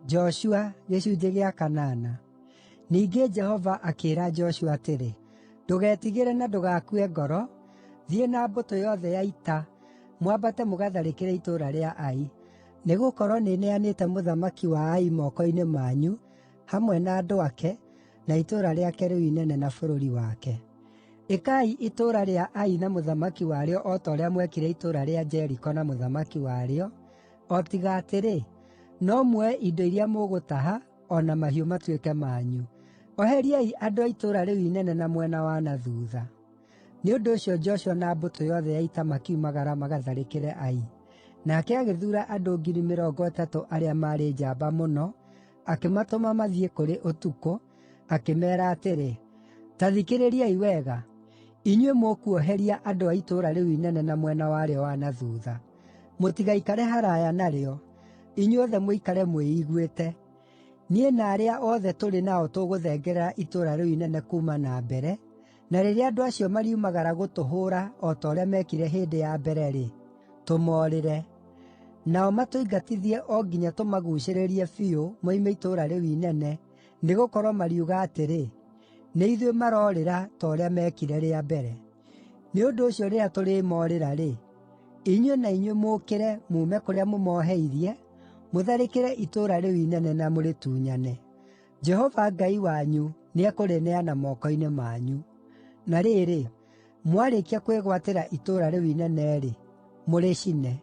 Joshua gĩcunjĩ gĩa 8. Ningĩ Jehova akĩĩra Joshua atĩrĩ, ndũgetigĩre na ndũgakue ngoro, thiĩ na mbũtũ yothe ya ita, mwambate mũgatharĩkĩre itũũra rĩa Ai, nĩgũkorwo nĩneanĩte mũthamaki wa Ai moko-inĩ manyu, hamwe na andũ ake, na itũũra rĩake rĩu inene na bũrũri wake. Ĩkai itũũra rĩa Ai na mũthamaki warĩo o ta ũrĩa mwekire itũũra rĩa Jeriko na mũthamaki warĩo, o tiga atĩrĩ, no muoe indo iria mũgũtaha, o na mahiũ matuĩke manyu. Oheriai andũ a itũũra rĩu inene na mwena wa na thuutha. Nĩ ũndũ ũcio Joshua na mbũtũ yothe ya ita makiumagara magatharĩkĩre Ai. Nake agĩthuura andũ 30,000 arĩa maarĩ njamba mũno, akĩmatũma mathiĩ kũrĩ ũtukũ, akĩmeera atĩrĩ, ta thikĩrĩriai wega, inyuĩ mũkuoheria andũ a itũũra rĩu inene na mwena warĩo wa na thuutha. Mũtigaikare haraaya narĩo, inyuothe mũikare mwĩiguĩte. Niĩ na arĩa othe tũrĩ nao tũgũthengerera itũũra rĩu inene kuuma na mbere, na rĩrĩa andũ acio mariumagara gũtũhũũra o ta ũrĩa meekire hĩndĩ ya mbere-rĩ, tũmoorĩre. Nao matũingatithie o nginya tũmaguucĩrĩrie biũ moime itũũra rĩu inene, nĩgũkorwo mariuga atĩrĩ, nĩ ithuĩ maroorĩra ta ũrĩa meekire rĩa mbere. Nĩ ũndũ ũcio rĩrĩa tũrĩmoorĩra-rĩ, inyuĩ na inyuĩ mũũkĩre muume kũrĩa mũmooheirie, mũtharĩkĩre itũũra rĩu inene na mũrĩtunyane. Jehova Ngai wanyu nĩekũrĩneana moko-inĩ manyu. Na rĩrĩ, mwarĩkia kwĩgwatĩra itũũra rĩu inene-rĩ, mũrĩcine.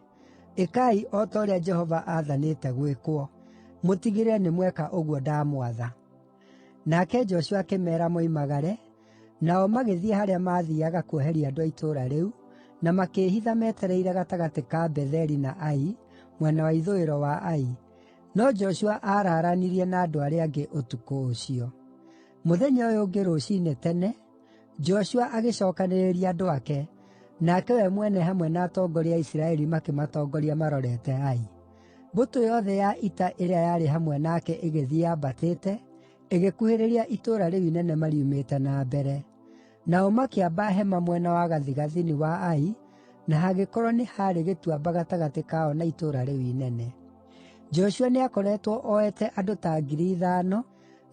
Ĩkai o ta ũrĩa Jehova aathanĩte gwĩkwo. Mũtigĩrĩre nĩ mweka ũguo ndamwatha. Nake Joshua akĩmeera moimagare, nao magĩthiĩ harĩa maathiiaga kuoheria andũ a itũũra rĩu, na makĩĩhitha metereire gatagatĩ ka Betheli na Ai, mwena wa ithũĩro wa Ai. No Joshua aaraaranirie na andũ arĩa angĩ ũtukũ ũcio. Mũthenya ũyũ ũngĩ rũciinĩ tene, Joshua agĩcookanĩrĩria andũ ake, nake we mwene hamwe na atongoria a Isiraeli makĩmatongoria marorete Ai. Mbũtũ yothe ya ita ĩrĩa yarĩ hamwe nake ĩgĩthiĩ yambatĩte, ĩgĩkuhĩrĩria itũũra rĩu inene mariumĩte na mbere. Nao makĩamba hema mwena wa gathigathini wa Ai, na hagĩkorwo nĩ haarĩ gĩtuamba gatagatĩ kao na itũũra rĩu inene. Joshua nĩakoretwo oete andũ ta 5,000,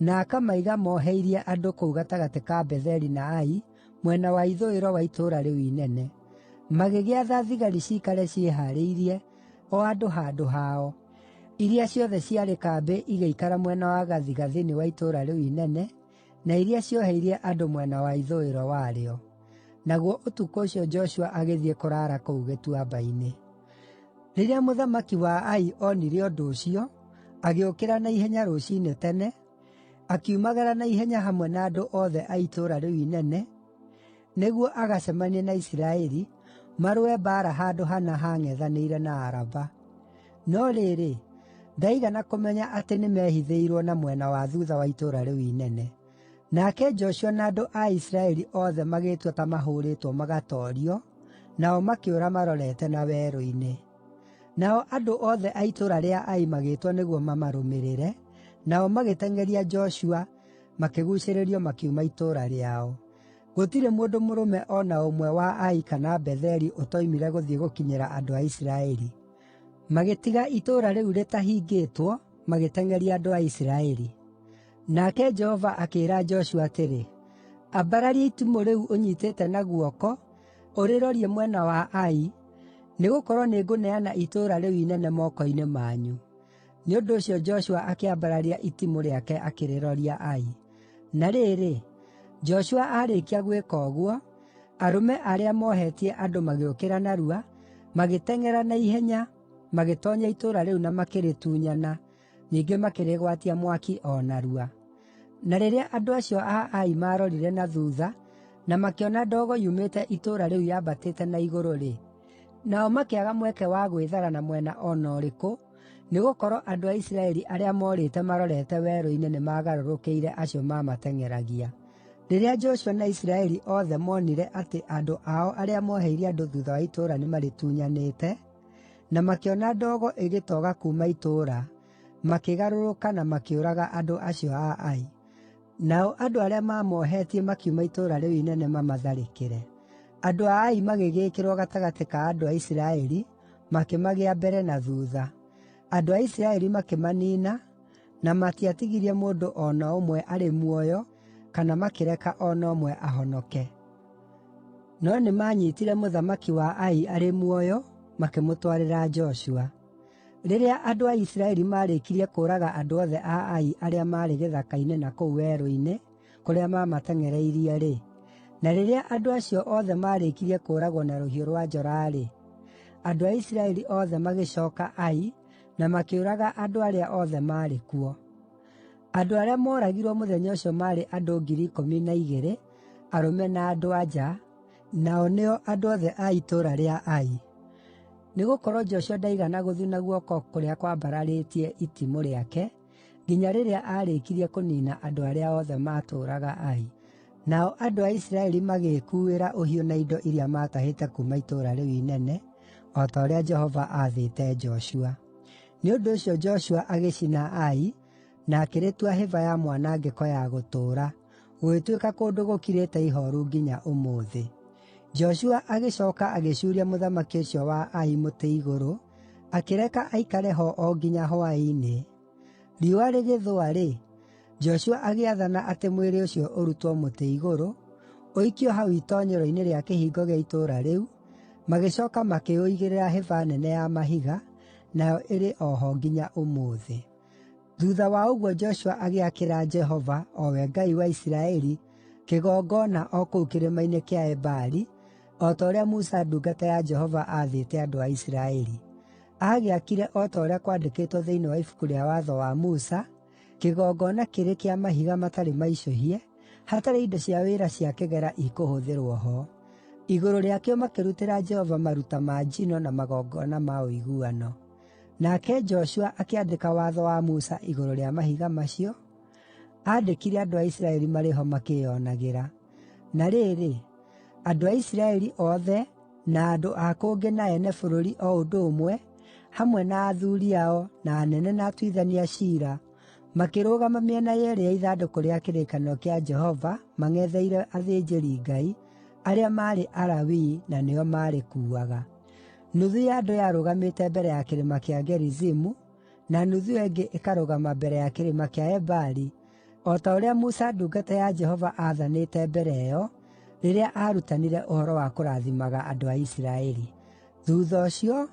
na akamaiga moheirie andũ kũu gatagatĩ ka Betheli na Ai, mwena wa ithũĩro wa itũũra rĩu inene. Magĩgĩatha thigari ciikare ciĩhaarĩirie, o andũ handũ hao. Iria ciothe ciarĩ kambĩ igĩikara mwena wa gathigathini wa itũũra rĩu inene, na iria cioheirie andũ mwena wa ithũĩro warĩo. Naguo ũtukũ ũcio Joshua agĩthiĩ kũraara kũu gĩtuamba-inĩ. Rĩrĩa mũthamaki wa Ai onire ũndũ ũcio, agĩũkĩra na ihenya rũciinĩ tene, akiumagara na ihenya hamwe na andũ othe a itũũra rĩu inene, nĩguo agacemanie na Isiraeli, marũe mbaara handũ hana hang'ethanĩire na Araba. No rĩrĩ, ndaigana kũmenya atĩ nĩmehithĩirwo na mwena wa thuutha wa itũũra rĩu inene. Nake Joshua na andũ a Isiraeli othe magĩĩtua ta mahũrĩtwo magatoorio, nao makĩũra marorete na werũ-inĩ. Nao andũ othe a itũũra rĩa Ai magĩĩtwo nĩguo mamarũmĩrĩre, nao magĩteng'eria Joshua, makĩguucĩrĩrio makiuma itũũra rĩao. Gũtirĩ mũndũ mũrũme o na ũmwe wa Ai kana Betheli ũtoimire gũthiĩ gũkinyĩra andũ a Isiraeli. Magĩtiga itũũra rĩu rĩtahingĩtwo, magĩteng'eria andũ a Isiraeli. Nake Jehova akĩĩra Joshua atĩrĩ, ambararia itimũ rĩu ũnyiitĩte na guoko, ũrĩrorie mwena wa Ai, nĩgũkorwo nĩngũneana itũũra rĩu inene moko-inĩ manyu. Nĩ ũndũ ũcio Joshua akĩambararia itimũ rĩake akĩrĩroria Ai. Na rĩrĩ, Joshua aarĩkia gwĩka ũguo, arũme arĩa moohetie andũ magĩũkĩra narua, magĩteng'era na ihenya, magĩtoonya itũũra rĩu na makĩrĩtunyana, ningĩ makĩrĩgwatia mwaki o narua. Na rĩrĩa andũ acio a Ai maarorire na thuutha, na makĩona ndogo yumĩte itũũra rĩu yambatĩte na igũrũ-rĩ, nao makĩaga mweke wa gwĩthara na mwena o na ũrĩkũ, nĩgũkorwo andũ a Isiraeli arĩa moorĩte marorete werũ-inĩ nĩmagarũrũkĩire acio maamateng'eragia. Rĩrĩa Joshua na Isiraeli othe moonire atĩ andũ ao arĩa mooheirie andũ thuutha wa itũũra nĩmarĩtunyanĩte, na makĩona ndogo ĩgĩtoga kuuma itũũra, makĩgarũrũka na makĩũraga andũ acio a Ai. Nao andũ arĩa maamohetie makiuma itũũra rĩu inene mamatharĩkĩre. Andũ a Ai magĩgĩĩkĩrwo gatagatĩ ka andũ a Isiraeli, makĩmagĩa mbere na thuutha. Andũ a Isiraeli makĩmaniina, na matiatigirie mũndũ o na ũmwe arĩ muoyo, kana makĩreka o na ũmwe ahonoke. No nĩmanyiitire mũthamaki wa Ai arĩ muoyo, makĩmũtwarĩra Joshua. Rĩrĩa andũ a Isiraeli maarĩkirie kũũraga andũ othe a Ai arĩa maarĩ gĩthaka-inĩ na kũu werũ-inĩ, kũrĩa maamateng'ereirie-rĩ, na rĩrĩa andũ acio othe maarĩkirie kũũragwo na rũhiũ rwa njora-rĩ, andũ a Isiraeli othe magĩcooka Ai na makĩũraga andũ arĩa othe maarĩ kuo. Andũ arĩa mooragirwo mũthenya ũcio maarĩ andũ 12,000, arũme na andũ-a-nja, nao nĩo andũ othe a itũũra rĩa Ai. Nĩgũkorwo Joshua ndaigana gũthuna guoko kũrĩa kwambararĩtie itimũ rĩake, nginya rĩrĩa aarĩkirie kũniina andũ arĩa othe maatũũraga Ai. Nao andũ a Isiraeli magĩĩkuuĩra ũhiũ na indo iria maatahĩte kuuma itũũra rĩu inene, o ta ũrĩa Jehova aathĩte Joshua. Nĩ ũndũ ũcio Joshua agĩcina Ai, na akĩrĩtua hĩba ya mwanangĩko ya gũtũũra, gũgĩtuĩka kũndũ gũkirĩte ihooru nginya ũmũthĩ. Joshua agĩcooka agĩcuuria mũthamaki ũcio wa Ai mũtĩ igũrũ, akĩreka aikare ho o nginya hwaĩ-inĩ. Riũa rĩgĩthũa-rĩ, Joshua agĩathana atĩ mwĩrĩ ũcio ũrutwo mũtĩ igũrũ, ũikio hau itoonyero-inĩ rĩa kĩhingo gĩa itũũra rĩu, magĩcooka makĩũigĩrĩra hĩba nene ya mahiga, nayo ĩrĩ o ho nginya ũmũthĩ. Thuutha wa ũguo Joshua agĩakĩra Jehova, o we Ngai wa Isiraeli, kĩgongona o kũu kĩrĩma-inĩ kĩa Ebali, o ta ũrĩa Musa ndungata ya Jehova aathĩte andũ a Isiraeli. Aagĩakire o ta ũrĩa kwandĩkĩtwo thĩinĩ wa ibuku rĩa watho wa Musa, kĩgongona kĩrĩ kĩa mahiga matarĩ maicũhie, hatarĩ indo cia wĩra cia kĩgera ikũhũthĩrwo ho. Igũrũ rĩakĩo makĩrutĩra Jehova maruta ma njino na magongona ma ũiguano. Nake Joshua akĩandĩka watho wa Musa igũrũ rĩa mahiga macio, aandĩkire andũ a Isiraeli marĩ ho makĩĩonagĩra. Na rĩrĩ, andũ a Isiraeli othe, na andũ a kũngĩ na ene bũrũri o ũndũ ũmwe, hamwe na athuuri ao, na anene na atuithania ciira, makĩrũgama mĩena yeerĩ ya ithandũkũ rĩa kĩrĩkanĩro kĩa Jehova, mang'etheire athĩnjĩri-Ngai, arĩa maarĩ Alawii na nĩo maarĩkuuaga. Nuthu ya andũ yarũgamĩte mbere ya kĩrĩma kĩa Gerizimu, na nuthu ĩngĩ ĩkarũgama mbere ya kĩrĩma kĩa Ebali, o ta ũrĩa Musa ndungata ya Jehova aathanĩte mbere ĩyo, rĩrĩa aarutanire ũhoro wa kũrathimaga andũ a Isiraeli. Thuutha ũcio,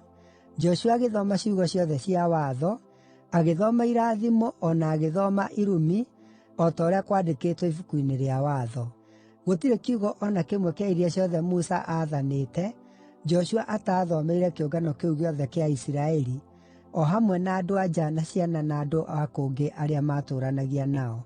Joshua agĩthoma ciugo ciothe cia watho, agĩthoma irathimo o na agĩthoma irumi, o ta ũrĩa kwandĩkĩtwo ibuku-inĩ rĩa watho. Gũtirĩ kiugo o na kĩmwe kĩa iria ciothe Musa aathanĩte, Joshua ataathomeire kĩũngano kĩu gĩothe kĩa Isiraeli, o hamwe na andũ-a-nja na ciana na andũ a kũngĩ arĩa maatũũranagia nao.